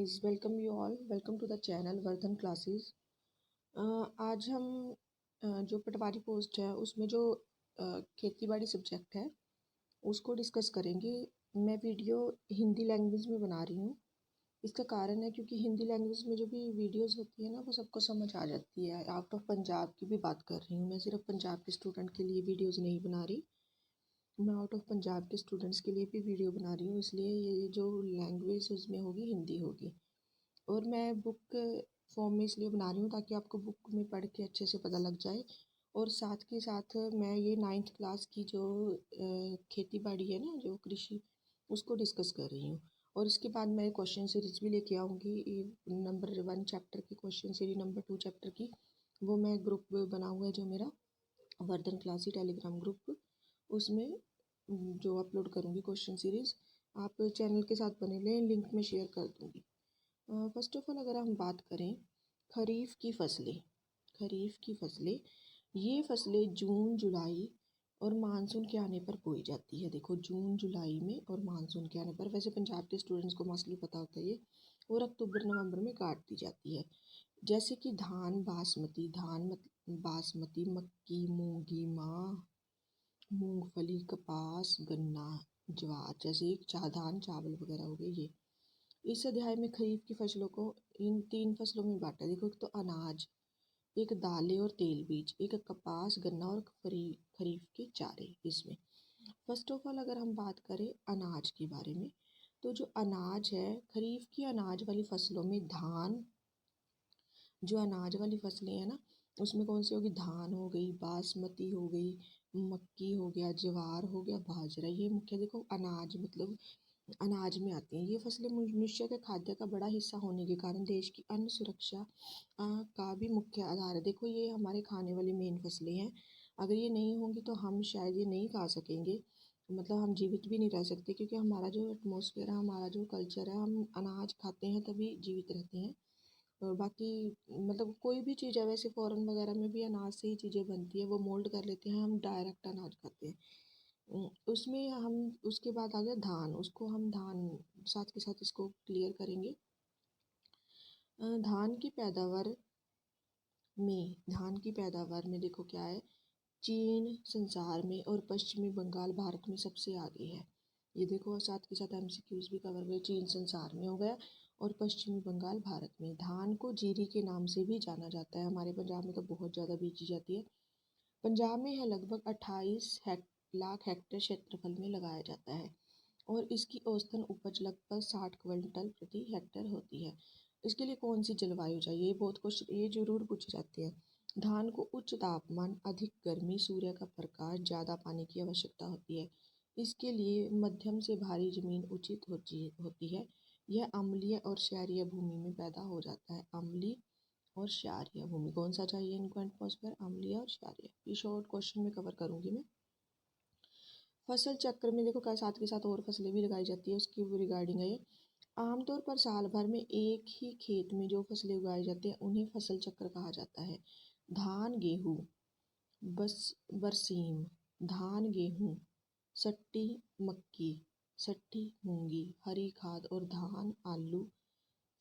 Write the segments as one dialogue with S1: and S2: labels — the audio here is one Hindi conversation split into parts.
S1: guys, welcome you all. Welcome to the channel Vardhan classes. आज हम जो पटवारी पोस्ट है उसमें जो खेती बाड़ी सब्जेक्ट है उसको डिस्कस करेंगे। मैं वीडियो हिंदी लैंग्वेज में बना रही हूँ। इसका कारण है क्योंकि हिंदी लैंग्वेज में जो भी वीडियोस होती है ना वो सबको समझ आ जाती है। आउट ऑफ पंजाब की भी बात कर रही हूँ, मैं सिर्फ पंजाब के स्टूडेंट के लिए वीडियोज़ नहीं बना रही, मैं आउट ऑफ पंजाब के स्टूडेंट्स के लिए भी वीडियो बना रही हूँ। इसलिए ये जो लैंग्वेज उसमें होगी हिंदी होगी। और मैं बुक फॉर्म में इसलिए बना रही हूँ ताकि आपको बुक में पढ़ के अच्छे से पता लग जाए। और साथ के साथ मैं ये 9th क्लास की जो खेती बाड़ी है ना, जो कृषि, उसको डिस्कस कर रही हूँ। और इसके बाद मैं क्वेश्चन सीरीज भी लेके आऊँगी। नंबर 1 चैप्टर की क्वेश्चन सीरीज, नंबर 2 चैप्टर की, वो मैं ग्रुप बना हुआ है जो मेरा वर्धन क्लासी टेलीग्राम ग्रुप, उसमें जो अपलोड करूँगी क्वेश्चन सीरीज़। आप चैनल के साथ बने रहें, लिंक में शेयर कर दूँगी। फर्स्ट ऑफ ऑल अगर हम बात करें खरीफ की फसलें, ये फसलें जून जुलाई और मानसून के आने पर बोई जाती है। देखो, जून जुलाई में और मानसून के आने पर, वैसे पंजाब के स्टूडेंट्स को मोस्टली पता होता है ये, और अक्टूबर नवंबर में काट दी जाती है। जैसे कि बासमती, मक्की, मूंगी, मूंगफली, कपास, गन्ना, ज्वार, जैसे धान चावल वगैरह हो गए ये। इस अध्याय में खरीफ की फसलों को इन 3 फसलों में बांटा। देखो, एक तो अनाज, एक दालें और तेल बीज, एक कपास, गन्ना और खरीफ के चारे। इसमें फर्स्ट ऑफ ऑल अगर हम बात करें अनाज के बारे में, तो जो अनाज है खरीफ की अनाज वाली फसलों में धान, जो अनाज वाली फसलें हैं ना उसमें कौन सी होगी, धान हो गई, बासमती हो गई, मक्की हो गया, ज्वार हो गया, बाजरा, ये मुख्य देखो अनाज मतलब अनाज में आती हैं। ये फसलें मनुष्य के खाद्य का बड़ा हिस्सा होने के कारण देश की अन्न सुरक्षा का भी मुख्य आधार है। देखो, ये हमारे खाने वाली मेन फसलें हैं। अगर ये नहीं होंगी तो हम शायद ये नहीं खा सकेंगे, मतलब हम जीवित भी नहीं रह सकते, क्योंकि हमारा जो एटमॉस्फेयर है, हमारा जो कल्चर है, हम अनाज खाते हैं तभी जीवित रहते हैं। और बाकी मतलब कोई भी चीज़ है, वैसे फ़ॉरेन वगैरह में भी अनाज से ही चीज़ें बनती है, वो मोल्ड कर लेते हैं, हम डायरेक्ट अनाज खाते हैं। उसमें हम, उसके बाद आ गया धान, उसको हम धान साथ के साथ इसको क्लियर करेंगे। धान की पैदावार में देखो क्या है, चीन संसार में और पश्चिमी बंगाल भारत में सबसे आगे है। ये देखो, साथ के साथ एमसीक्यूज भी कवर हुए। चीन संसार में हो गया और पश्चिमी बंगाल भारत में। धान को जीरी के नाम से भी जाना जाता है। हमारे पंजाब में तो बहुत ज़्यादा बीजी जाती है। पंजाब में यह लगभग 28 लाख हेक्टेयर क्षेत्रफल में लगाया जाता है और इसकी औसतन उपज लगभग 60 क्विंटल प्रति हेक्टेयर होती है। इसके लिए कौन सी जलवायु चाहिए, ये बहुत क्वेश्चन ये जरूर पूछे जाते हैं। धान को उच्च तापमान, अधिक गर्मी, सूर्य का प्रकाश, ज़्यादा पानी की आवश्यकता होती है। इसके लिए मध्यम से भारी जमीन उचित होती है। यह अम्लीय और क्षारीय भूमि में पैदा हो जाता है। अम्लीय और क्षारीय भूमि, कौन सा चाहिए इनको एटमॉस्फेयर, अम्लीय और क्षारीय। ये शॉर्ट क्वेश्चन में कवर करूंगी मैं। फसल चक्र में देखो क्या, साथ के साथ और फसलें भी लगाई जाती है, उसकी रिगार्डिंग है ये। आमतौर पर साल भर में एक ही खेत में जो फसलें उगाई जाती हैं उन्हें फसल चक्र कहा जाता है। धान गेहूँ, बरसीम, धान गेहूँ, सट्टी मक्की, सट्टी मूंगी, हरी खाद और धान आलू,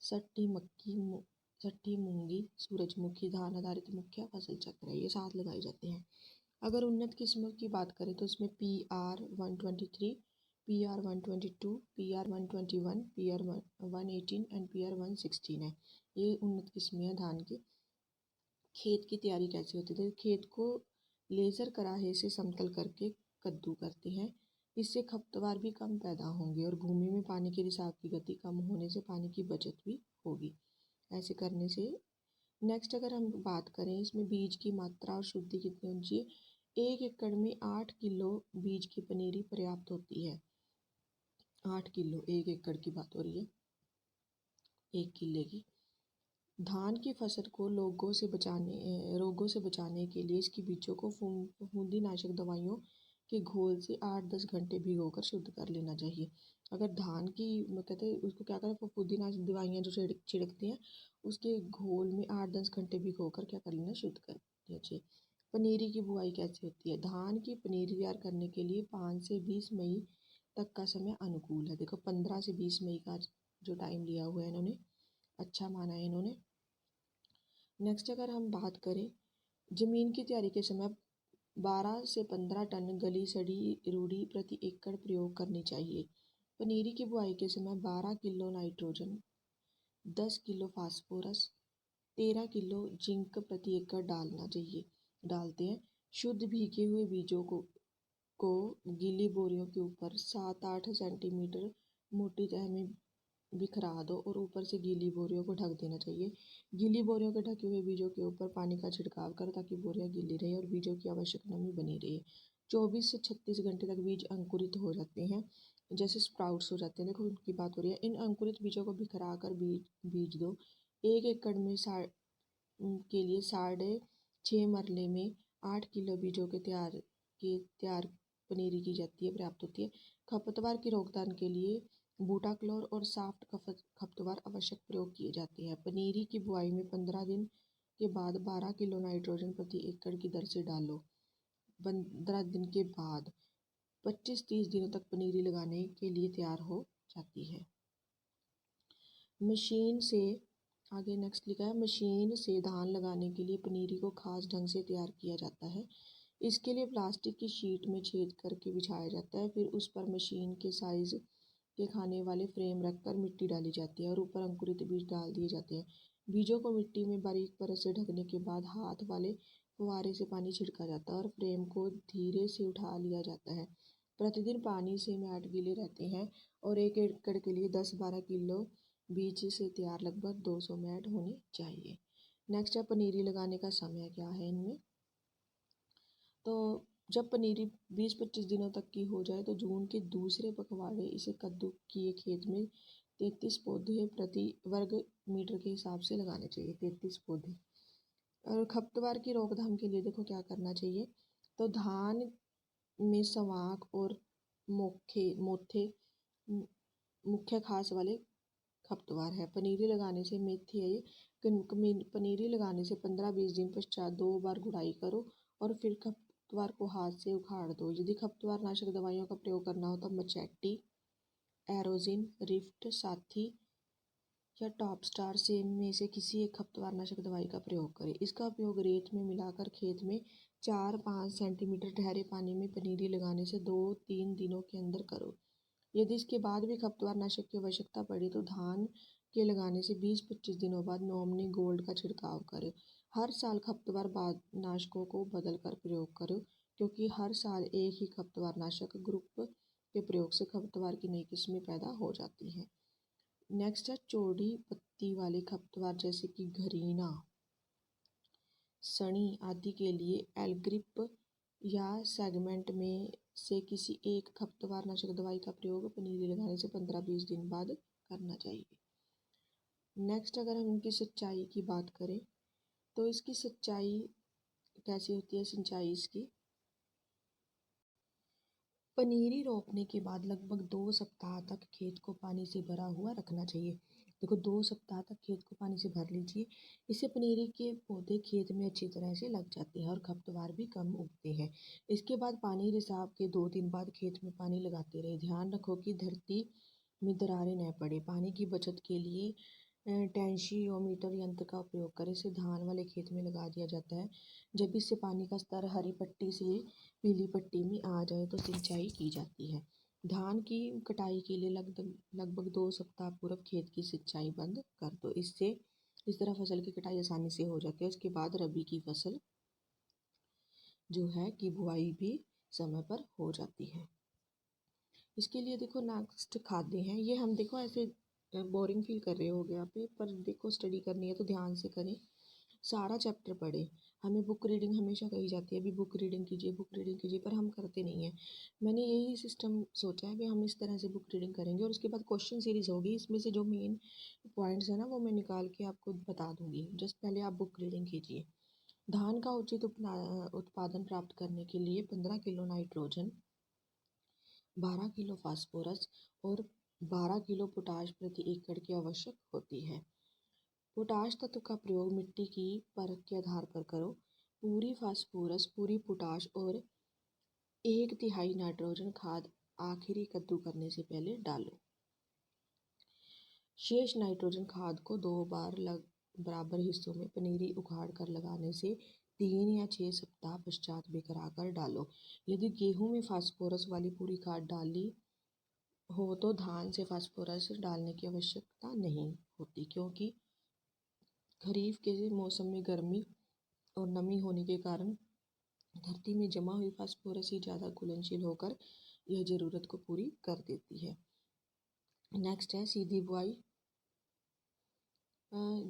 S1: सट्टी मक्की, सट्टी मूंगी, सूरजमुखी, धान आधारित मुख्य फसल चक्र है, ये साथ लगाए जाते हैं। अगर उन्नत किस्मों की बात करें तो उसमें PR123, PR122, PR121, PR118 and PR116 है। ये उन्नत किस्में हैं धान की। खेत की तैयारी कैसे होती है, खेत को लेज़र कराहे से समतल करके कद्दू करते हैं। इससे खपतवार भी कम पैदा होंगे और भूमि में पानी के रिसाव की गति कम होने से पानी की बचत भी होगी ऐसे करने से। नेक्स्ट अगर हम बात करें इसमें बीज की मात्रा और शुद्धि कितनी होनी चाहिए। 1 एकड़ में 8 किलो बीज की पनीरी पर्याप्त होती है। 8 किलो 1 एकड़ की बात हो रही है, 1 किले की। धान की फसल को रोगों से बचाने के लिए इसकी बीजों को फफूंदीनाशक दवाइयों के घोल से 8-10 घंटे भिगोकर शुद्ध कर लेना चाहिए। अगर धान की कहते हैं उसको क्या करें, फफूंदीनाशक दवाइयाँ जो छिड़कते हैं उसके घोल में 8-10 घंटे भिगोकर क्या कर लेना, शुद्ध कर लेना चाहिए। पनीरी की बुआई कैसे होती है, धान की पनीरी तैयार करने के लिए 5 से 20 मई तक का समय अनुकूल है। देखो, 15 से 20 मई का जो टाइम लिया हुआ है इन्होंने। अच्छा माना है इन्होंने। नेक्स्ट अगर हम बात करें, ज़मीन की तैयारी के समय 12 से 15 टन गली सड़ी रूढ़ी प्रति एकड़ प्रयोग करनी चाहिए। पनीरी की बुआई के समय 12 kilo nitrogen, 10 kilo phosphorus, 13 kilo zinc प्रति एकड़ डालना चाहिए डालते हैं। शुद्ध भीगे हुए बीजों को गीली बोरियों के ऊपर 7-8 सेंटीमीटर मोटी तह में बिखरा दो और ऊपर से गीली बोरियों को ढक देना चाहिए। गीली बोरियों के ढके हुए बीजों के ऊपर पानी का छिड़काव कर ताकि बोरियां गीली रहे और बीजों की आवश्यक नमी बनी रहे। 24 से 36 घंटे तक बीज अंकुरित हो जाते हैं, जैसे स्प्राउट्स हो जाते हैं, देखो उनकी बात हो रही है। इन अंकुरित बीजों को बिखरा कर बीज दो। 1 एकड़ में के लिए 6.5 मरले में 8 किलो बीजों के तैयार पनीरी की जाती है, प्राप्त होती है। खपतवार की रोकथाम के लिए बूटाक्लोर और सॉफ्ट खपतवार आवश्यक प्रयोग किए जाते हैं। पनीरी की बुआई में 15 दिन के बाद 12 किलो नाइट्रोजन प्रति एकड़ की दर से डालो। 15 दिन के बाद 25-30 दिनों तक पनीरी लगाने के लिए तैयार हो जाती है। मशीन से आगे नेक्स्ट लिखा है, मशीन से धान लगाने के लिए पनीरी को खास ढंग से तैयार किया जाता है। इसके लिए प्लास्टिक की शीट में छेद करके बिछाया जाता है, फिर उस पर मशीन के साइज के खाने वाले फ्रेम रखकर मिट्टी डाली जाती है और ऊपर अंकुरित बीज डाल दिए जाते हैं। बीजों को मिट्टी में बारीक परत से ढकने के बाद हाथ वाले फुहारे से पानी छिड़का जाता है और फ्रेम को धीरे से उठा लिया जाता है। प्रतिदिन पानी से मैट गीले रहते हैं और 1 एकड़ के लिए 10-12 किलो बीज से तैयार लगभग 200 मैट होनी चाहिए। नेक्स्ट है पनीरी लगाने का समय क्या है इनमें। तो जब पनीरी 20-25 दिनों तक की हो जाए तो जून के दूसरे पखवाड़े इसे कद्दू किए खेत में 33 पौधे प्रति वर्ग मीटर के हिसाब से लगाने चाहिए, 33 पौधे। और खपतवार की रोकथाम के लिए देखो क्या करना चाहिए। तो धान में सवांक और मोथे मुख्य घास वाले खपतवार है। पनीरी लगाने से पनीरी लगाने से 15-20 दिन पश्चात 2 बार गुड़ाई करो और फिर खपतवार को हाथ से उखाड़ दो। यदि खपतवार नाशक दवाइयों का प्रयोग करना हो तो मचैटी, एरोजिन, रिफ्ट, साथी या टॉप स्टार सेम में से किसी एक खपतवार नाशक दवाई का प्रयोग करें। इसका उपयोग रेत में मिलाकर खेत में 4-5 सेंटीमीटर ठहरे पानी में पनीरी लगाने से 2-3 दिनों के अंदर करो। यदि इसके बाद भी खपतवार नाशक की आवश्यकता पड़ी तो धान के लगाने से 20-25 दिनों बाद नॉमनी गोल्ड का छिड़काव करें। हर साल खपतवार नाशकों को बदल कर प्रयोग करो, क्योंकि हर साल एक ही खपतवार नाशक ग्रुप के प्रयोग से खपतवार की नई किस्में पैदा हो जाती हैं। नेक्स्ट है चौड़ी पत्ती वाले खपतवार जैसे कि घरीना, सनी आदि के लिए एलग्रिप या सेगमेंट में से किसी एक खपतवार नाशक दवाई का प्रयोग पनीरी लगाने से 15-20 दिन बाद करना चाहिए। नेक्स्ट अगर हम इनकी सिंचाई की बात करें तो इसकी सिंचाई कैसी होती है। सिंचाई इसकी पनीरी रोपने के बाद लगभग 2 सप्ताह तक खेत को पानी से भरा हुआ रखना चाहिए। देखो 2 सप्ताह तक खेत को पानी से भर लीजिए, इससे पनीरी के पौधे खेत में अच्छी तरह से लग जाते हैं और खपतवार भी कम उगते हैं। इसके बाद पानी रिसाव के 2 दिन बाद खेत में पानी लगाते रहे। ध्यान रखो कि धरती में दरारें न पड़े। पानी की बचत के लिए टेंशियोमीटर यंत्र का उपयोग करें। इसे धान वाले खेत में लगा दिया जाता है। जब इससे पानी का स्तर हरी पट्टी से पीली पट्टी में आ जाए तो सिंचाई की जाती है। धान की कटाई के लिए लगभग 2 सप्ताह पूर्व खेत की सिंचाई बंद कर दो। इससे इस तरह फसल की कटाई आसानी से हो जाती है। उसके बाद रबी की फसल जो है कि बुआई भी समय पर हो जाती है। इसके लिए देखो नेक्स्ट खाद्य हैं। ये हम देखो ऐसे बोरिंग फील कर रहे हो गया पे, पर देखो स्टडी करनी है तो ध्यान से करें, सारा चैप्टर पढ़े। हमें बुक रीडिंग हमेशा कही जाती है, अभी बुक रीडिंग कीजिए, पर हम करते नहीं हैं। मैंने यही सिस्टम सोचा है कि हम इस तरह से बुक रीडिंग करेंगे और उसके बाद क्वेश्चन सीरीज होगी। इसमें से जो मेन पॉइंट्स है ना वो मैं निकाल के आपको बता दूंगी। जस्ट पहले आप बुक रीडिंग कीजिए। धान का उचित उत्पादन प्राप्त करने के लिए 15 किलो नाइट्रोजन, 12 किलो फास्फोरस और 12 किलो पोटाश प्रति एकड़ की आवश्यक होती है। पोटाश तत्व का प्रयोग मिट्टी की परख के आधार पर करो। पूरी फास्फोरस, पूरी पोटाश और 1/3 नाइट्रोजन खाद आखिरी कद्दू करने से पहले डालो। शेष नाइट्रोजन खाद को 2 बार बराबर हिस्सों में पनीरी उखाड़ कर लगाने से 3 या 6 सप्ताह पश्चात बिखरा कर डालो। यदि गेहूं में फास्फोरस वाली पूरी खाद डाली हो तो धान से फास्फोरस डालने की आवश्यकता नहीं होती, क्योंकि खरीफ के मौसम में गर्मी और नमी होने के कारण धरती में जमा हुई फास्फोरस ही ज़्यादा घुलनशील होकर यह ज़रूरत को पूरी कर देती है। नेक्स्ट है सीधी बुआई।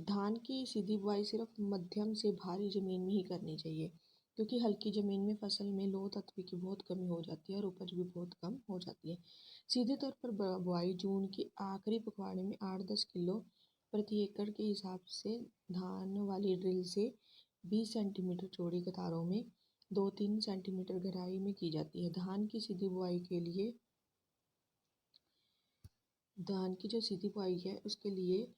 S1: धान की सीधी बुआई सिर्फ मध्यम से भारी ज़मीन में ही करनी चाहिए, क्योंकि हल्की ज़मीन में फसल में लौह तत्व की बहुत कमी हो जाती है और उपज भी बहुत कम हो जाती है। सीधे तौर पर बुआई जून के आखिरी पखवाड़े में 8-10 किलो प्रति एकड़ के हिसाब से धान वाली ड्रिल से 20 सेंटीमीटर चौड़ी कतारों में 2-3 सेंटीमीटर गहराई में की जाती है। धान की सीधी बुआई के लिए धान की जो सीधी बुआई है उसके लिए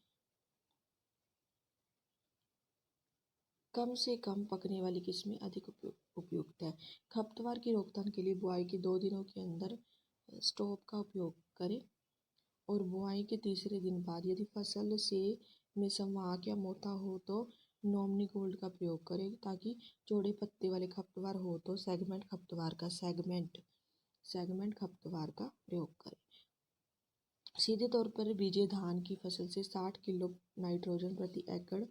S1: कम से कम पकने वाली किस्में अधिक उपयुक्त है। खरपतवार की रोकथाम के लिए बुआई के 2 दिनों के अंदर स्टॉप का उपयोग करें और बुआई के तीसरे दिन बाद यदि फसल से में संवाहक या मोथा हो तो नॉमिनी गोल्ड का प्रयोग करें, ताकि चौड़े पत्ते वाले खरपतवार हो तो सेगमेंट खरपतवार का प्रयोग करें। सीधे तौर पर बीजे धान की फसल से 60 किलो नाइट्रोजन प्रति एकड़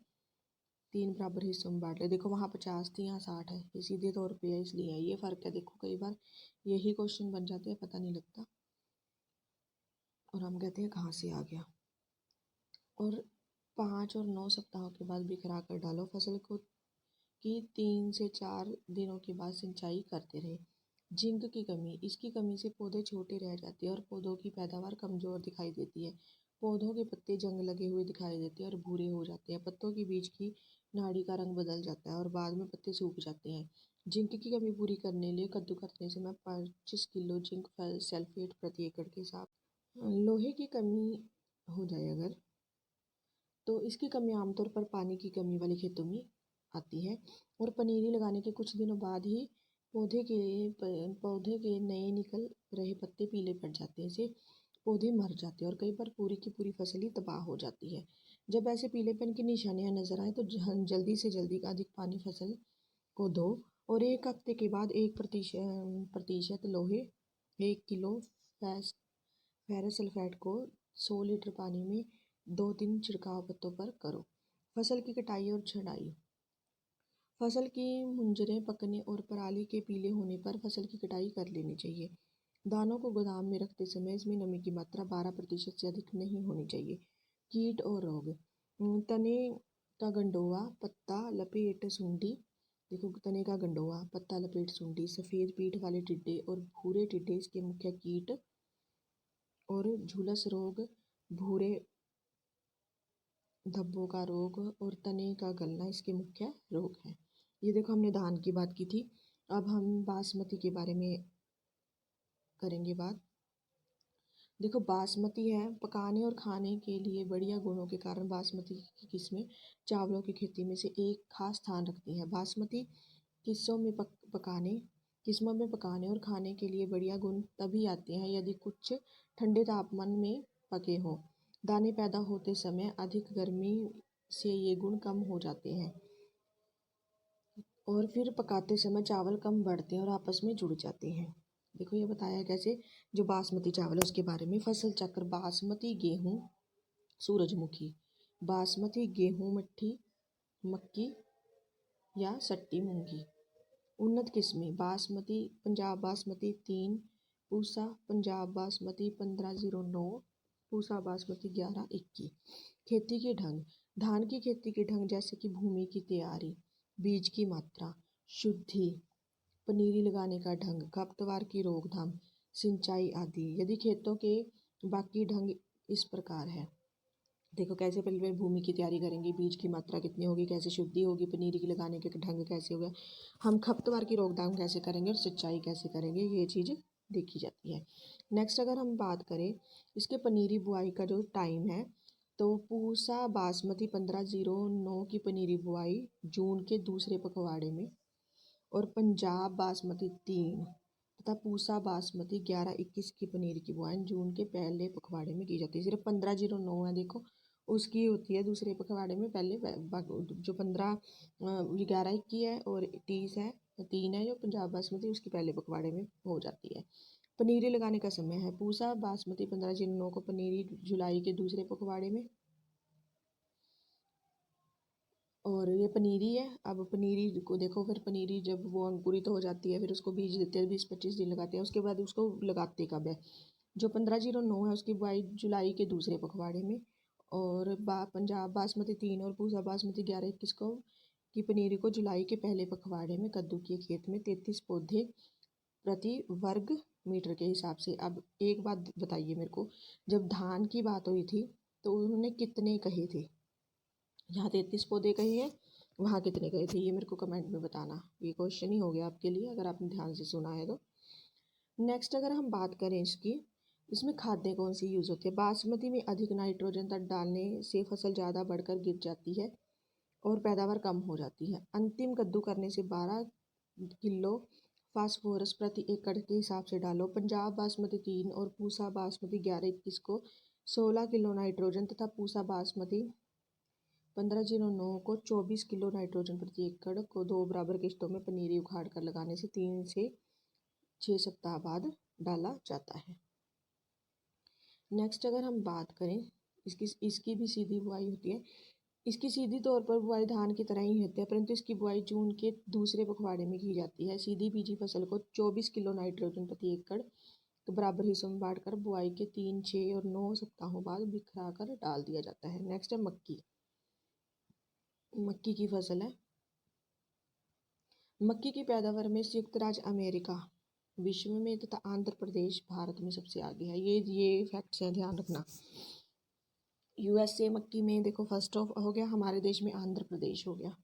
S1: 3 बराबर हिस्सों में बांट ले। देखो वहाँ 50 थी, यहाँ 60 है, ये सीधे तौर पे है इसलिए है, ये फ़र्क है। देखो कई बार यही क्वेश्चन बन जाते हैं, पता नहीं लगता और हम कहते हैं कहाँ से आ गया। और 5 और 9 सप्ताहों के बाद बिखरा कर डालो। फसल को की 3 से 4 दिनों के बाद सिंचाई करते रहे। जिंक की कमी, इसकी कमी से पौधे छोटे रह जाते हैं और पौधों की पैदावार कमज़ोर दिखाई देती है। पौधों के पत्ते जंग लगे हुए दिखाई देते हैं और भूरे हो जाते हैं। पत्तों के बीच की नाड़ी का रंग बदल जाता है और बाद में पत्ते सूख जाते हैं। जिंक की कमी पूरी करने लिए कद्दू करने से मैं 25 किलो जिंक सल्फेट प्रति एकड़ के साथ। लोहे की कमी हो जाए अगर तो इसकी कमी आमतौर पर पानी की कमी वाले खेतों में आती है और पनीरी लगाने के कुछ दिनों बाद ही पौधे के नए निकल रहे पत्ते पीले पड़ जाते हैं, इससे पौधे मर जाते हैं और कई बार पूरी की पूरी फसल ही तबाह हो जाती है। जब ऐसे पीलेपन की निशानियां नजर आए तो जल्दी से जल्दी अधिक पानी फसल को दो और 1 हफ्ते के बाद 1% लोहे 1 किलो फेरस सल्फेट को 100 लीटर पानी में 2 दिन छिड़काव पत्तों पर करो। फसल की कटाई और छंटाई। फसल की मुंजरें पकने और पराली के पीले होने पर फसल की कटाई कर लेनी चाहिए। दानों को गोदाम में रखते समय इसमें नमी की मात्रा 12% से अधिक नहीं होनी चाहिए। कीट और रोग। तने का गंडोआ, पत्ता लपेट सुंडी। देखो तने का गंडोआ, पत्ता लपेट सुंडी, सफ़ेद पीठ वाले टिड्डे और भूरे टिड्डे इसके मुख्य कीट और झुलस रोग, भूरे धब्बों का रोग और तने का गलना इसके मुख्य रोग हैं। ये देखो हमने धान की बात की थी, अब हम बासमती के बारे में करेंगे बात। देखो बासमती है, पकाने और खाने के लिए बढ़िया गुणों के कारण बासमती की किस्में चावलों की खेती में से एक खास स्थान रखती है। बासमती किस्मों में पकाने और खाने के लिए बढ़िया गुण तभी आते हैं यदि कुछ ठंडे तापमान में पके हों। दाने पैदा होते समय अधिक गर्मी से ये गुण कम हो जाते हैं और फिर पकाते समय चावल कम बढ़ते हैं और आपस में जुड़ जाते हैं। देखो ये बताया कैसे, जो बासमती चावल है उसके बारे में। फसल चक्र। बासमती गेहूँ सूरजमुखी, बासमती गेहूँ मक्की या सट्टी मूंगी। उन्नत किस्में। बासमती पंजाब बासमती 3, पूसा पंजाब बासमती 1509, पूसा बासमती 1121। खेती के ढंग। धान की खेती के ढंग जैसे कि भूमि की तैयारी, बीज की मात्रा, शुद्धि, पनीरी लगाने का ढंग, खरपतवार की रोकथाम, सिंचाई आदि। यदि खेतों के बाकी ढंग इस प्रकार है। देखो कैसे, पहले भूमि की तैयारी करेंगे, बीज की मात्रा कितनी होगी, कैसे शुद्धि होगी, पनीरी की लगाने के ढंग कैसे होगा, हम खरपतवार की रोकथाम कैसे करेंगे और सिंचाई कैसे करेंगे, ये चीज़ देखी जाती है। नेक्स्ट अगर हम बात करें इसके पनीरी बुआई का जो टाइम है, तो पूसा बासमती 1509 की पनीरी बुआई जून के दूसरे पखवाड़े में और पंजाब बासमती 3 तथा पूसा बासमती 1121 की पनीर की बुआई जून के पहले पखवाड़े में की जाती है। सिर्फ 1509 है देखो, उसकी होती है दूसरे पखवाड़े में पहले जो 15 11 21 है और 30 है 3 है जो पंजाब बासमती उसकी पहले पखवाड़े में हो जाती है। पनीरी लगाने का समय है पूसा बासमती 15/9 को पनीरी जुलाई के दूसरे पखवाड़े में। और ये पनीरी है। अब पनीरी को देखो, फिर पनीरी जब वो अंकुरित हो जाती है फिर उसको बीज देते हैं, 20-25 दिन लगाते हैं, उसके बाद उसको लगाते कब है। जो 15/9 है उसकी बुआई जुलाई के दूसरे पखवाड़े में। और पंजाब बासमती 3 और पूसा बासमती 11-21 को की पनीरी को जुलाई के पहले पखवाड़े में कद्दू के खेत में 33 पौधे प्रति वर्ग मीटर के हिसाब से। अब एक बात बताइए मेरे को, जब धान की बात हुई थी तो उन्होंने कितने कहे थे? यहाँ 33 पौधे कहे हैं, वहाँ कितने कहे थे? ये मेरे को कमेंट में बताना। ये क्वेश्चन ही हो गया आपके लिए अगर आपने ध्यान से सुना है तो। नेक्स्ट अगर हम बात करें इसमें खादें कौन सी यूज़ होती है? बासमती में अधिक नाइट्रोजन तक डालने से फसल ज़्यादा बढ़कर गिर जाती है और पैदावार कम हो जाती है। अंतिम कद्दू करने से 12 किलो फास्फोरस प्रति एकड़ के हिसाब से डालो। पंजाब बासमती 3 और पूसा बासमती 11-21 को 16 किलो नाइट्रोजन तथा पूसा बासमती 15/9 को 24 किलो नाइट्रोजन प्रति एकड़ को 2 बराबर किश्तों में पनीरी उखाड़ कर लगाने से 3 से 6 सप्ताह बाद डाला जाता है। नेक्स्ट अगर हम बात करें इसकी भी सीधी बुआई होती है। इसकी सीधी तौर पर बुआई धान की तरह ही होती है, परंतु इसकी बुआई जून के दूसरे पखवाड़े में की जाती है। सीधी बीजी फसल को 24 किलो नाइट्रोजन प्रति एकड़ के बराबर हिस्सों में बांटकर बुआई के 3, 6 और 9 सप्ताहों बाद बिखरा कर डाल दिया जाता है। नेक्स्ट है मक्की। मक्की की फसल है। मक्की की पैदावार में संयुक्त राज्य अमेरिका विश्व में तथा आंध्र प्रदेश भारत में सबसे आगे है। ये फैक्ट्स हैं, ध्यान रखना। यूएसए मक्की में देखो फर्स्ट ऑफ हो गया, हमारे देश में आंध्र प्रदेश हो गया।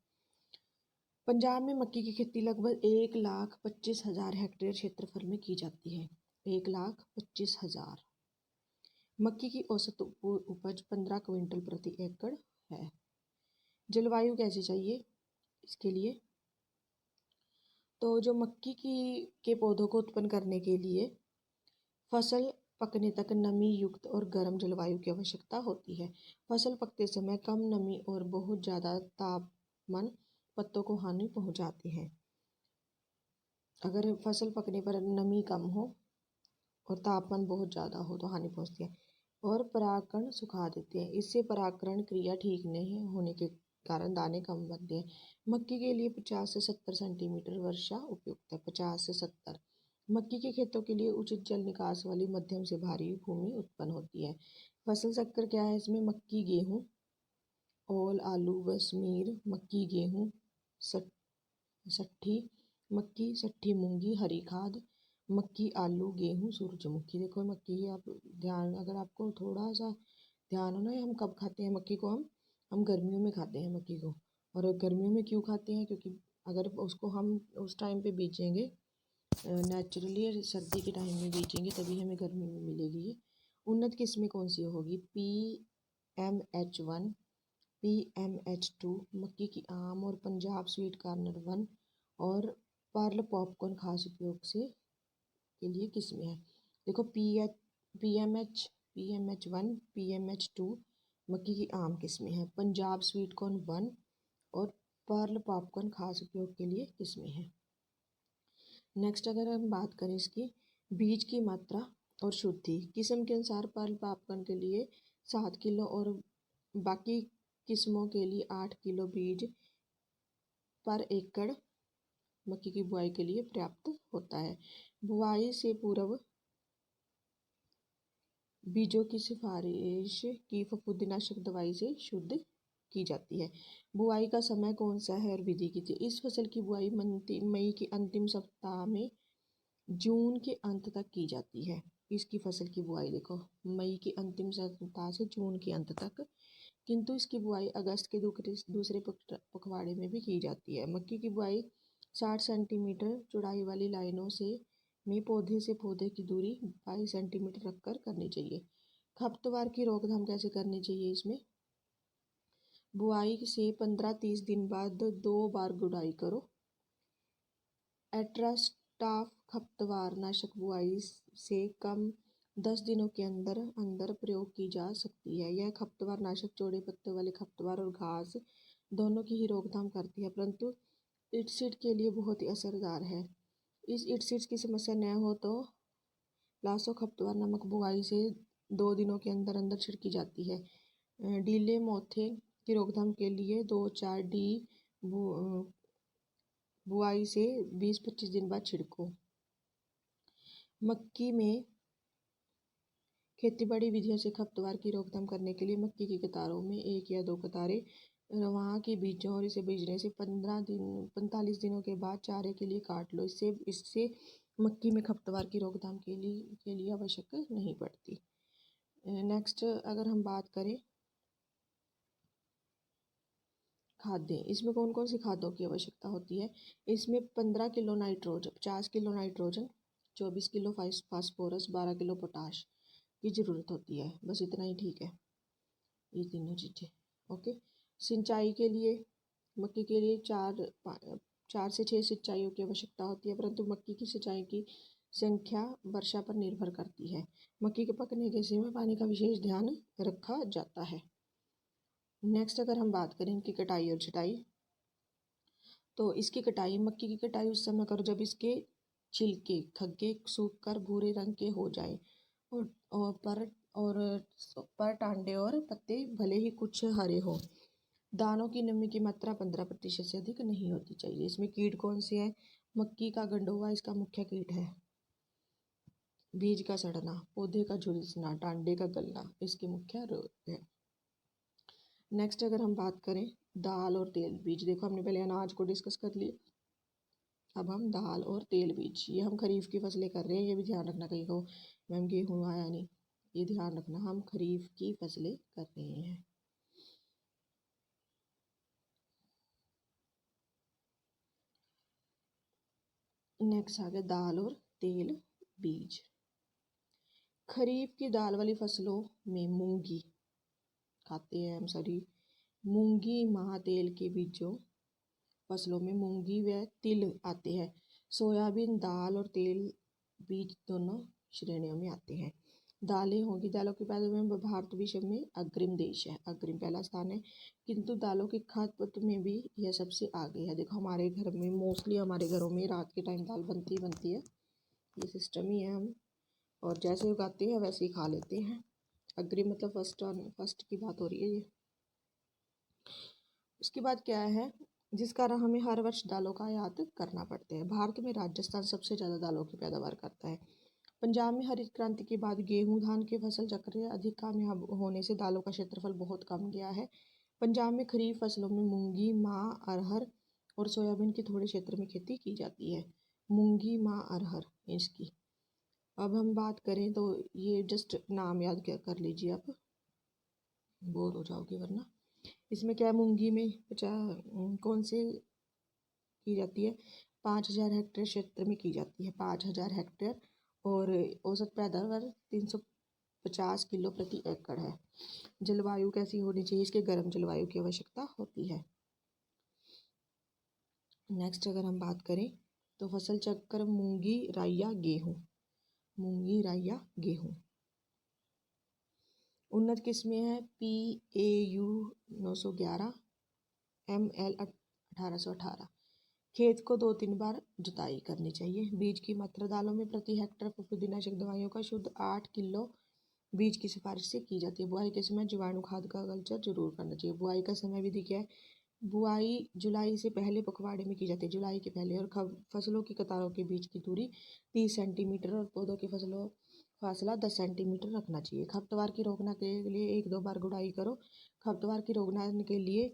S1: पंजाब में मक्की की खेती लगभग 1,25,000 हेक्टेयर क्षेत्रफल में की जाती है। 1,25,000। मक्की की औसत उपज 15 क्विंटल प्रति एकड़ है। जलवायु कैसी चाहिए इसके लिए? तो जो मक्की के पौधों को उत्पन्न करने के लिए फसल पकने तक नमी युक्त और गर्म जलवायु की आवश्यकता होती है। फसल पकते समय कम नमी और बहुत ज़्यादा तापमान पत्तों को हानि पहुंचाते हैं। अगर फसल पकने पर नमी कम हो और तापमान बहुत ज़्यादा हो तो हानि पहुंचती है। और परागकण सुखा देते हैं, इससे परागकण क्रिया ठीक नहीं होने के कारण दाने कम बनते हैं। मक्की के लिए 50 से 70 सेंटीमीटर वर्षा उपयुक्त है। 50 से 70। मक्की के खेतों के लिए उचित जल निकास वाली मध्यम से भारी भूमि उत्पन्न होती है। फसल चक्र क्या है इसमें? मक्की गेहूँ, ओल आलू बसमीर, मक्की गेहूँ, सट्ठी मक्की, सट्ठी मूंगी, हरी खाद, मक्की आलू गेहूँ सूरजमुखी। देखो मक्की आप ध्यान, अगर आपको थोड़ा सा ध्यान हो ना, हम कब खाते हैं मक्की को? हम गर्मियों में खाते हैं मक्की को। और गर्मियों में क्यों खाते हैं? क्योंकि अगर उसको हम उस टाइम पे बीजेंगे नेचुरली, सर्दी के टाइम में बीजेंगे तभी हमें गर्मी में मिलेगी ये। उन्नत किस्में कौन सी होगी? PMH1, PMH2, मक्की की आम और पंजाब स्वीट कार्नर 1 और पर्ल पॉपकॉर्न खास उपयोग से के लिए किस्में हैं। देखो PMH1, PMH2 मक्की की आम किस्में हैं। पंजाब स्वीट कॉर्न 1 और पर्ल पॉपकॉर्न खास उपयोग के लिए किस्में हैं। नेक्स्ट अगर हम बात करें इसकी बीज की मात्रा और शुद्धि, किस्म के अनुसार पर्ल पॉपकॉर्न के लिए 7 किलो और बाकी किस्मों के लिए 8 किलो बीज पर एकड़ मक्की की बुआई के लिए पर्याप्त होता है। बुआई से पूर्व बीजों की सिफारिश की फफूंदीनाशक दवाई से शुद्ध की जाती है। बुआई का समय कौन सा है और विधि की? इस फसल की बुआई मई के अंतिम सप्ताह में जून के अंत तक की जाती है। इसकी फसल की बुआई देखो मई के अंतिम सप्ताह से जून के अंत तक, किंतु इसकी बुआई अगस्त के दूसरे पखवाड़े में भी की जाती है। मक्की की बुआई 60 सेंटीमीटर चौड़ाई वाली लाइनों से में पौधे से पौधे की दूरी 22 सेंटीमीटर रखकर करनी चाहिए। खरपतवार की रोकथाम कैसे करनी चाहिए इसमें? बुआई से 15-30 दिन बाद 2 बार गुड़ाई करो। एट्रास्टाफ खरपतवार नाशक बुआई से कम 10 दिनों के अंदर अंदर प्रयोग की जा सकती है। यह खरपतवार नाशक चौड़े पत्ते वाले खरपतवार और घास दोनों की ही रोकथाम करती है, परंतु इटसीड के लिए बहुत ही असरदार है। इस इटसीड की समस्या न हो तो लासो खरपतवार नामक बुआई से 2 दिनों के अंदर अंदर छिड़की जाती है। डीले मोथे की रोकथाम के लिए 2-4 डी बुआई से 20-25 दिन बाद छिड़को। मक्की में खेतीबाड़ी विधियों से खरपतवार की रोकथाम करने के लिए मक्की की कतारों में 1 या 2 कतारें रवां के बीजों और इसे बीजने से 45 दिनों के बाद चारे के लिए काट लो। इससे मक्की में खरपतवार की रोकथाम के लिए आवश्यक नहीं पड़ती। नेक्स्ट अगर हम बात करें खादें, इसमें कौन कौन सी खादों की आवश्यकता होती है। इसमें 15 kilo nitrogen, 50 kilo nitrogen, 24 kilo phosphorus, 12 kilo potash की ज़रूरत होती है। बस इतना ही ठीक है, ये तीनों चीज़ें। ओके। सिंचाई के लिए मक्की के लिए 4 से 6 सिंचाइयों की आवश्यकता होती है, परंतु मक्की की सिंचाई की संख्या वर्षा पर निर्भर करती है। मक्की के पकने के समय पानी का विशेष ध्यान रखा जाता है। नेक्स्ट अगर हम बात करें इनकी कटाई और छटाई, तो इसकी कटाई, मक्की की कटाई उस समय करो जब इसके छिलके खग्गे सूख कर भूरे रंग के हो जाए और पर टांडे और पत्ते भले ही कुछ हरे हो। दानों की नमी की मात्रा 15% से अधिक नहीं होती चाहिए। इसमें कीट कौन से हैं। मक्की का गंडोवा इसका मुख्य कीट है। बीज का सड़ना, पौधे का झुलसना, टांडे का गलना इसके मुख्य रोग है। नेक्स्ट अगर हम बात करें दाल और तेल बीज, देखो हमने पहले अनाज को डिस्कस कर लिया, अब हम दाल और तेल बीज, ये हम खरीफ की फसलें कर रहे हैं। ये भी ध्यान रखना, कहीं को मैम गेहूँ आया नहीं, ये ध्यान रखना, हम खरीफ की फसलें कर रहे हैं। नेक्स्ट आ गया दाल और तेल बीज। खरीफ की दाल वाली फसलों में मूंगी खाते हैं हम सभी, मूंगी माह तेल के बीजों फसलों में मूंगी व तिल आते हैं। सोयाबीन दाल और तेल बीज दोनों श्रेणियों में आते हैं। दालें होंगी, दालों की पैदावार में भारत विश्व में अग्रिम देश है, अग्रिम पहला स्थान है, किंतु दालों की खपत में भी यह सबसे आगे है। देखो हमारे घर में मोस्टली, हमारे घरों में रात के टाइम दाल बनती है, ये सिस्टम ही है। हम और जैसे उगाते हैं वैसे ही खा लेते हैं। अग्रिम मतलब फर्स्ट की बात हो रही है ये। उसके बाद क्या है, जिस कारण हमें हर वर्ष दालों का आयात करना पड़ता है। भारत में राजस्थान सबसे ज़्यादा दालों की पैदावार करता है। पंजाब में हरित क्रांति के बाद गेहूं धान के फसल चक्र अधिक कामयाब होने से दालों का क्षेत्रफल बहुत कम गया है। पंजाब में खरीफ फसलों में मूंगी माह अरहर और सोयाबीन की थोड़े क्षेत्र में खेती की जाती है। मूंगी माह अरहर इसकी। अब हम बात करें तो ये जस्ट नाम याद कर लीजिए, आप बोर हो जाओगे वरना। इसमें क्या है, मूंगी में कौन से की जाती है, 5,000 हेक्टेयर क्षेत्र में की जाती है, 5,000 हेक्टेयर, और औसत पैदावार 350 किलो प्रति एकड़ है। जलवायु कैसी होनी चाहिए, इसके गर्म जलवायु की आवश्यकता होती है। नेक्स्ट अगर हम बात करें तो फसल चक्र मूंगी राइया गेहूँ, मूंगी राइया गेहूँ। उन्नत किस्में हैं PAU 911, ML 1818। खेत को 2-3 बार जुताई करनी चाहिए। बीज की मात्रा दालों में प्रति हेक्टेयर फफूंदीनाशक दवाइयों का शुद्ध 8 किलो बीज की सिफारिश से की जाती है। बुआई के समय जीवाणु खाद का कल्चर जरूर करना चाहिए। बुआई का समय विधि क्या है, बुआई जुलाई से पहले पखवाड़े में की जाती है, जुलाई के पहले, और फसलों की कतारों के बीच की दूरी 30 सेंटीमीटर और पौधों की फसलों फासला 10 सेंटीमीटर रखना चाहिए। खरपतवार की रोकना के लिए 1-2 बार गुड़ाई करो। खरपतवार की रोकना के लिए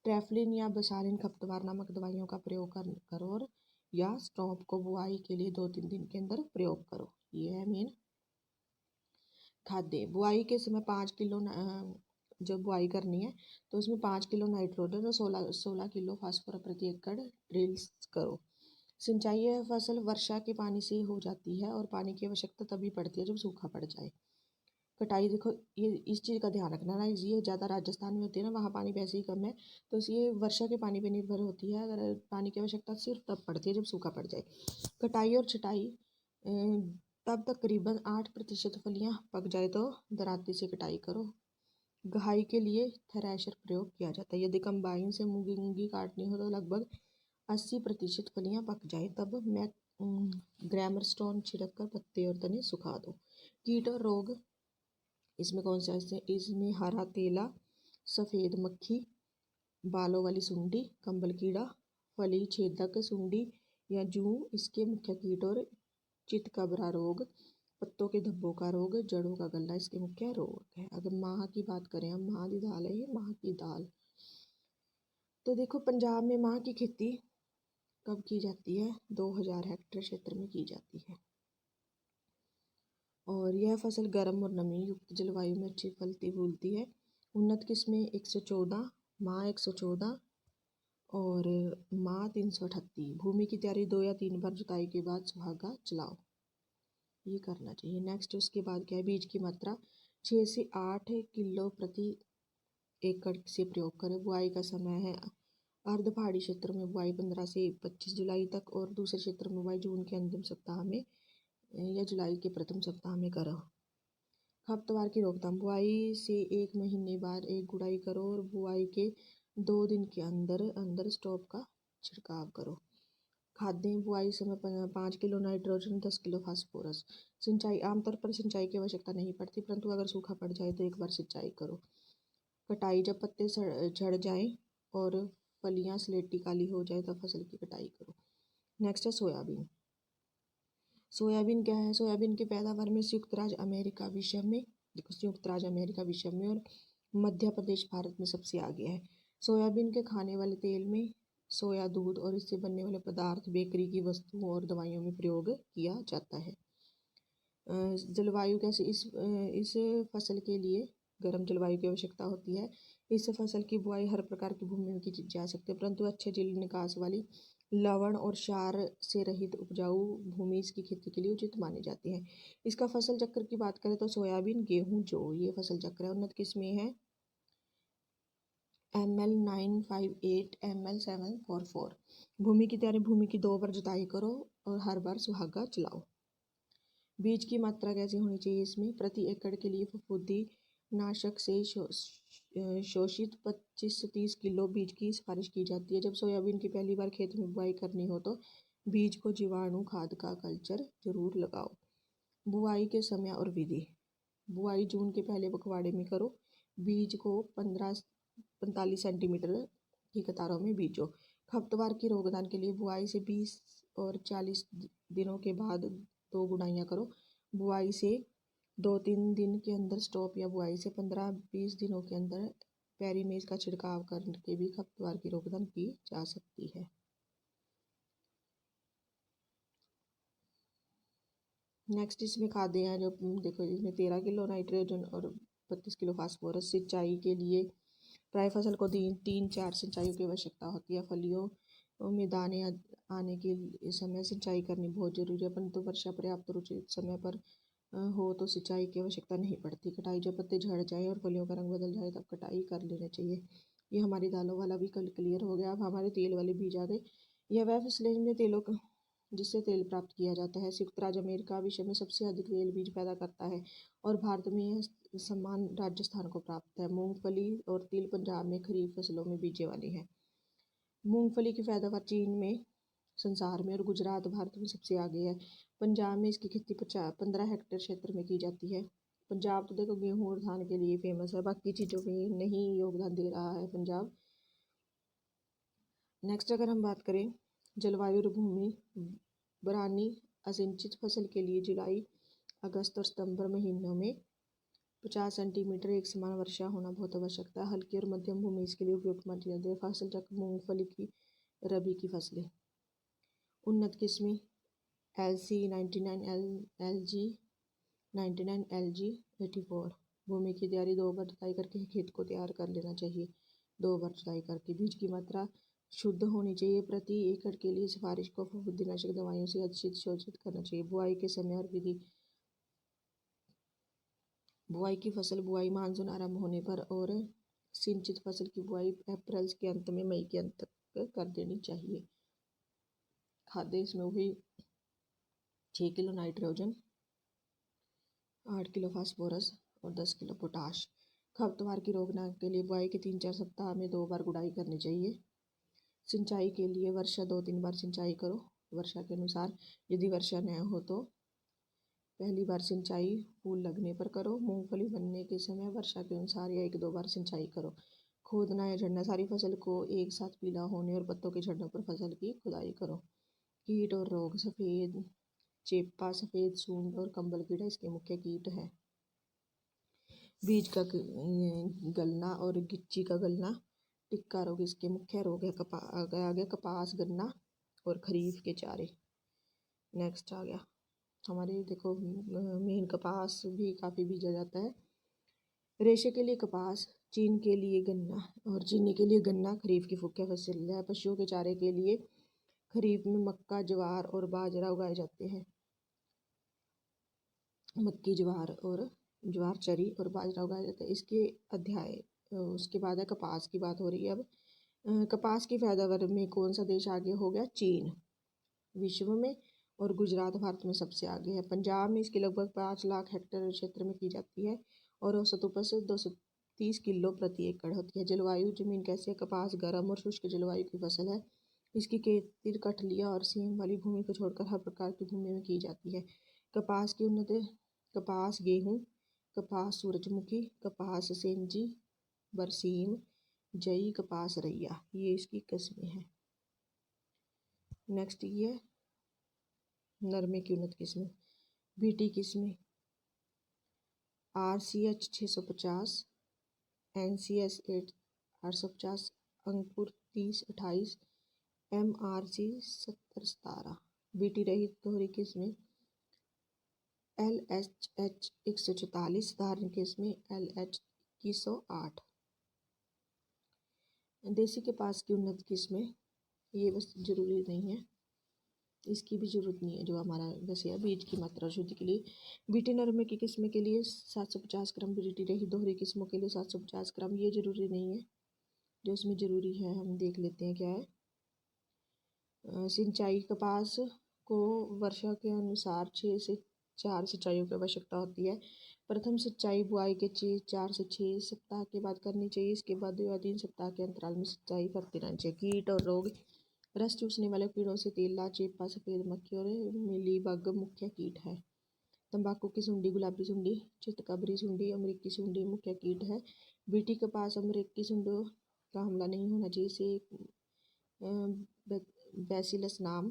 S1: ट्रैफलिन या बसालिन खरपतवार नामक दवाइयों का प्रयोग करो, और या स्टॉप को बुआई के लिए 2-3 दिन के अंदर प्रयोग करो। ये है मेन खाद्य। बुआई के समय 5 किलो जब बुआई करनी है तो उसमें 5 किलो नाइट्रोजन और 16 किलो फास्फोरस प्रति एकड़ ड्रिल्स करो। सिंचाई यह फसल वर्षा के पानी से हो जाती है और पानी की आवश्यकता तभी पड़ती है जब सूखा पड़ जाए। कटाई, देखो ये इस चीज़ का ध्यान रखना ना, ये ज़्यादा राजस्थान में होती है ना, वहाँ पानी वैसे ही कम है, तो ये वर्षा के पानी पे निर्भर होती है। अगर पानी की आवश्यकता सिर्फ तब पड़ती है जब सूखा पड़ जाए। कटाई और छटाई तब तक करीबन 8% फलियां पक जाए तो दराती से कटाई करो। गहाई के लिए थ्रेशर प्रयोग किया जाता है। यदि कंबाइन से मूंगी काटनी हो तो लगभग 80% फलियां पक जाए तब मैं ग्रामर स्टोन छिड़क कर पत्ते और तने सुखा दो। कीट और रोग इसमें कौन से आते हैं? इसमें हरा तेला, सफ़ेद मक्खी, बालों वाली सुंडी, कंबल कीड़ा, फली छेदक सुंडी या जूं इसके मुख्य कीट और चितकबरा रोग, पत्तों के धब्बों का रोग, जड़ों का गलना इसके मुख्य रोग है। अगर माह की बात करें हम, माह की दाल है ये, माह की दाल। तो देखो पंजाब में माह की खेती कब की जाती है? 2000 हेक्टेयर क्षेत्र में की जाती है। और यह फसल गर्म और नमी युक्त जलवायु में अच्छी फलती फूलती है। उन्नत किस्में 114, माह 114 और माह 338। भूमि की तैयारी 2 या 3 बार जुताई के बाद सुहागा चलाओ, ये करना चाहिए। नेक्स्ट उसके बाद क्या है? बीज की मात्रा 6 से 8 किलो प्रति एकड़ से प्रयोग करें। बुआई का समय है अर्ध पहाड़ी क्षेत्र में बुआई 15 से 25 जुलाई तक और दूसरे क्षेत्र में बुआई जून के अंतिम सप्ताह में या जुलाई के प्रथम सप्ताह में करो। खरपतवार की रोकथाम, बुआई से 1 महीने बाद एक गुड़ाई करो और बुआई के 2 दिन के अंदर अंदर स्टॉप का छिड़काव करो। खादें, बुआई समय 5 किलो नाइट्रोजन, 10 किलो फास्फोरस। सिंचाई, आमतौर पर सिंचाई की आवश्यकता नहीं पड़ती, परंतु अगर सूखा पड़ जाए तो एक बार सिंचाई करो। कटाई, जब पत्ते झड़ जाएं और फलियां स्लेटी काली हो जाए तब फसल की कटाई करो। नेक्स्ट है सोयाबीन। सोयाबीन क्या है? सोयाबीन की पैदावार में संयुक्त राज्य अमेरिका विश्व में, देखो संयुक्त राज्य अमेरिका विश्व में और मध्य प्रदेश भारत में सबसे आगे है। सोयाबीन के खाने वाले तेल में सोया दूध और इससे बनने वाले पदार्थ बेकरी की वस्तुओं और दवाइयों में प्रयोग किया जाता है। जलवायु कैसे? इस फसल के लिए गर्म जलवायु की आवश्यकता होती है। इस फसल की बुआई हर प्रकार की भूमि में की जा सकती है, परंतु अच्छे जल निकास वाली लवण और क्षार से रहित उपजाऊ भूमि इसकी खेती के लिए उचित मानी जाती है। इसका फसल चक्र की बात करें तो सोयाबीन, गेहूं, जौ ये फसल चक्र है। उन्नत किस्में है ML958, ML744। भूमि की तैयारी, भूमि की 2 बार जुताई करो और हर बार सुहागा चलाओ। बीज की मात्रा कैसी होनी चाहिए? इसमें प्रति एकड़ के लिए फफूंदी नाशक से शोषित 25 से 30 किलो बीज की सिफारिश की जाती है। जब सोयाबीन की पहली बार खेत में बुआई करनी हो तो बीज को जीवाणु खाद का कल्चर जरूर लगाओ। बुआई के समय और विधि, बुआई जून के पहले पखवाड़े में करो। बीज को 45 सेंटीमीटर की कतारों में बीजो। खरपतवार की रोकथाम के लिए बुआई से 20 और 40 दिनों के बाद 2 गुड़ाइयाँ करो। बुआई से 2-3 दिन के अंदर स्टॉप या बुआई से 15-20 दिनों के अंदर पेरीमेज का छिड़काव करके भी खरपतवार की रोकथाम की जा सकती है। नेक्स्ट इसमें खादें हैं जो देखो, इसमें 13 किलो नाइट्रोजन और 32 किलो फास्फोरस। सिंचाई के लिए प्राय फसल को 3-4 सिंचाइयों की आवश्यकता होती है। फलियों में दाने आने के समय सिंचाई करनी बहुत जरूरी है, परंतु वर्षा पर्याप्त और उचित समय पर हो तो सिंचाई की आवश्यकता नहीं पड़ती। कटाई, जब पत्ते झड़ जाए और फलियों का रंग बदल जाए तब कटाई कर लेना चाहिए। ये हमारी दालों वाला भी कल क्लियर हो गया। अब हमारे तेल वाले बीज आ गए। यह वह फसलें में तेलों का जिससे तेल प्राप्त किया जाता है। संयुक्त राज्य अमेरिका विश्व में सबसे अधिक तेल बीज पैदा करता है और भारत में यह सम्मान राजस्थान को प्राप्त है। मूंगफली और तिल पंजाब में खरीफ फसलों में बीजे वाली है। मूंगफली की पैदावार चीन में, संसार में और गुजरात भारत में सबसे आगे है। पंजाब में इसकी खेती 15 हेक्टेयर क्षेत्र में की जाती है। पंजाब तो देखो गेहूँ और धान के लिए फेमस है, बाकी चीज़ों में नहीं योगदान दे रहा है पंजाब। नेक्स्ट अगर हम बात करें जलवायु और भूमि, बरानी असिंचित फसल के लिए जुलाई, अगस्त और सितंबर महीनों में 50 सेंटीमीटर एक समान वर्षा होना बहुत आवश्यकता है। हल्की और मध्यम भूमि इसके लिए उपयुक्त मानी जाती है। फसल चक्र, मूंगफली की रबी की फसलें। उन्नत किस्में LC 99, LG 99, LG 84। भूमि की तैयारी 2 बार जुताई करके खेत को तैयार कर लेना चाहिए। 2 बार जुताई करके बीज की मात्रा शुद्ध होनी चाहिए। प्रति एकड़ के लिए सिफारिश को फफूंदीनाशक दवाइयों से अच्छी शोषित करना चाहिए। बुआई के समय और विधि, बुआई की फसल बुआई मानसून आरंभ होने पर और सिंचित फसल की बुआई अप्रैल के अंत में मई के अंत तक कर देनी चाहिए। खादें इसमें हुई 6 किलो नाइट्रोजन, 8 किलो फास्फोरस और 10 किलो पोटाश। खरपतवार की रोकथाम के लिए बुआई के 3-4 सप्ताह में 2 बार गुड़ाई करनी चाहिए। सिंचाई के लिए वर्षा 2-3 बार सिंचाई करो वर्षा के अनुसार। यदि वर्षा न हो तो पहली बार सिंचाई फूल लगने पर करो। मूंगफली बनने के समय वर्षा के अनुसार या 1-2 बार सिंचाई करो। खोदना या झड़ना, सारी फसल को एक साथ पीला होने और पत्तों के झड़ने पर फसल की खुदाई करो। कीट और रोग, सफ़ेद चेपा, सफ़ेद सूंड और कंबल कीड़ा इसके मुख्य कीट है। बीज का गलना और गिच्ची का गलना, टिक्का रोग इसके मुख्य रोग है। आगे कपास, गन्ना और खरीफ के चारे। नेक्स्ट आ गया हमारे, देखो मेन कपास भी काफ़ी बीजा जाता है। रेशे के लिए कपास, चीन के लिए गन्ना और चीनी के लिए गन्ना खरीफ की मुख्य फसल है। पशुओं के चारे के लिए खरीफ में मक्का, ज्वार और बाजरा उगाए जाते हैं। मक्की, ज्वार, चरी और बाजरा उगाया जाता है। इसके अध्याय उसके बाद है कपास की बात हो रही है अब। कपास की पैदावार में कौन सा देश आगे हो गया? चीन विश्व में, और गुजरात भारत में सबसे आगे है। पंजाब में इसकी लगभग 5 लाख हेक्टेयर क्षेत्र में की जाती है और औसत उपज 230 किलो प्रति एकड़ होती है। जलवायु जमीन कैसी है? कपास गर्म और शुष्क जलवायु की फसल है। इसकी खेती कठलिया और सेम वाली भूमि को छोड़कर हर प्रकार की भूमि में की जाती है। कपास की उन्नत कपास, गेहूँ, कपास सूरजमुखी, कपास सेंजी, बरसीम, जई, कपास रैया, ये इसकी किस्में हैं। नेक्स्ट ये नरमे की उन्नत किस्में। बीटी किस्में RCH 650, NCS 850, अंकुर 3028, MRC 7017। बीटी रहित दोहरी किस्में LHH 144, धारण किस्में LH 2108। देसी कपास की उन्नत किस्में, ये बस जरूरी नहीं है, इसकी भी जरूरत नहीं है जो हमारा वैसे है बीज की मात्रा शुद्धि के लिए। बीटी नरमे की किस्म के लिए 750 ग्राम, बीटी रही दोहरी किस्मों के लिए 750 ग्राम। ये जरूरी नहीं है, जो इसमें जरूरी है हम देख लेते हैं क्या है। सिंचाई, कपास को वर्षा के अनुसार 6 से 4 सिंचाइयों की आवश्यकता होती है। प्रथम सिंचाई बुआई के 4 से 6 सप्ताह के बाद करनी चाहिए। इसके बाद 2 या 3 सप्ताह के अंतराल में सिंचाई करते रहना चाहिए। कीट और रोग, रस चूसने वाले कीड़ों से तेला, चेपा, सफ़ेद मक्खी और मिलीबग मुख्य कीट है। तंबाकू की सुंडी, गुलाबी सुंडी, चितकबरी सुंडी, अमरीकी सुंडी मुख्य कीट है। बीटी कपास अमरीकी सुंडों का हमला नहीं होना चाहिए। इसे बैसिलस नाम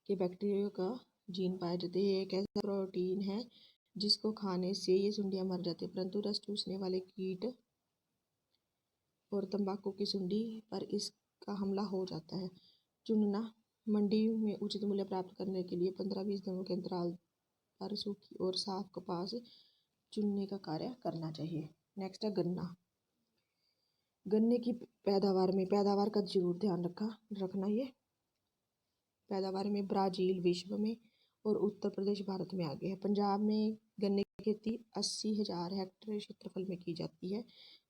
S1: के बैक्टीरिया का जीन पाया जाता है। ये एक ऐसा प्रोटीन है जिसको खाने से ये सुंडियाँ मर जाती है, परंतु रस चूसने वाले कीट और तंबाकू की सुंडी पर इसका हमला हो जाता है। चुनना, मंडी में उचित मूल्य प्राप्त करने के लिए 15-20 दिनों के अंतराल पर सूखी और साफ कपास चुनने का कार्य करना चाहिए। नेक्स्ट है गन्ना। गन्ने की पैदावार का जरूर ध्यान रखना। ये पैदावार में ब्राज़ील विश्व में और उत्तर प्रदेश भारत में आगे है। पंजाब में गन्ने की खेती 80,000 हेक्टेयर क्षेत्रफल में की जाती है।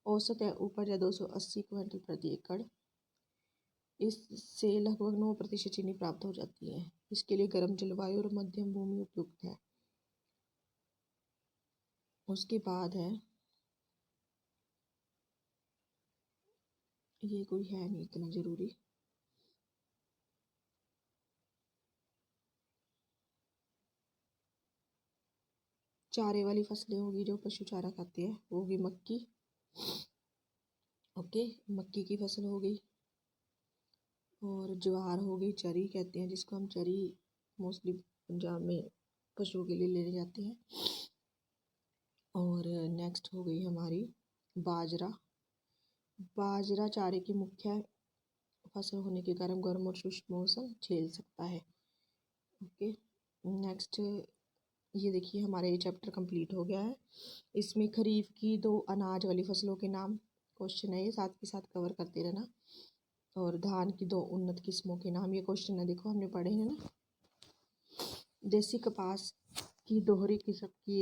S1: औसत उपज है 280 क्विंटल प्रति एकड़। इससे लगभग 9% चीनी प्राप्त हो जाती है। इसके लिए गर्म जलवायु और मध्यम भूमि उपयुक्त है। उसके बाद है, ये कोई है नहीं इतना ज़रूरी। चारे वाली फसलें होगी जो पशु चारा खाते हैं, वो होगी मक्की। ओके, मक्की की फसल हो गई, और ज्वार हो गई, चरी कहते हैं जिसको हम चरी मोस्टली पंजाब में पशुओं के लिए ले जाते हैं। और नेक्स्ट हो गई हमारी बाजरा। बाजरा चारे की मुख्य फसल होने के कारण गर्म और शुष्क मौसम झेल सकता है। ओके, नेक्स्ट ये देखिए हमारा ये चैप्टर कंप्लीट हो गया है। इसमें खरीफ की 2 अनाज वाली फसलों के नाम क्वेश्चन है, ये साथ के साथ कवर करते रहना। और धान की 2 उन्नत किस्मों के नाम, ये क्वेश्चन है, देखो हमने पढ़े हैं ना। देसी कपास की दोहरी किस्म की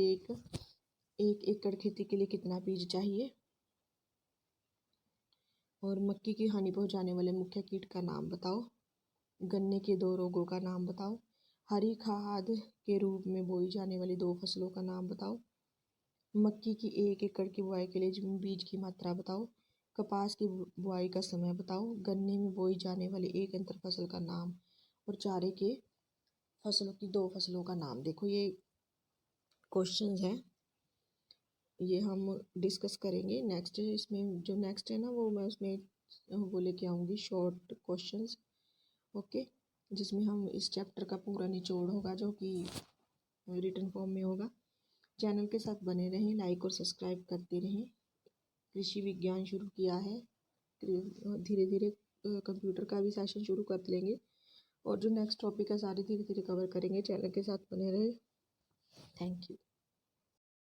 S1: एक एकड़ खेती के लिए कितना बीज चाहिए? और मक्की की हानि पहुंचाने वाले मुख्य कीट का नाम बताओ। गन्ने के 2 रोगों का नाम बताओ। हरी खाद के रूप में बोई जाने वाली 2 फसलों का नाम बताओ। मक्की की 1 एकड़ की बुआई के लिए बीज की मात्रा बताओ। कपास की बुआई का समय बताओ। गन्ने में बोई जाने वाली एक अंतर फसल का नाम और चारे के फसलों की 2 फसलों का नाम। देखो ये क्वेश्चंस हैं, ये हम डिस्कस करेंगे नेक्स्ट। इसमें जो नेक्स्ट है ना वो मैं उसमें वो लेके आऊँगी शॉर्ट क्वेश्चंस, ओके, जिसमें हम इस चैप्टर का पूरा निचोड़ होगा जो कि रिटन फॉर्म में होगा। चैनल के साथ बने रहें, लाइक और सब्सक्राइब करते रहें। कृषि विज्ञान शुरू किया है, धीरे धीरे कंप्यूटर का भी सेशन शुरू कर लेंगे और जो नेक्स्ट टॉपिक है सारे धीरे धीरे कवर करेंगे। चैनल के साथ बने रहें। Thank you.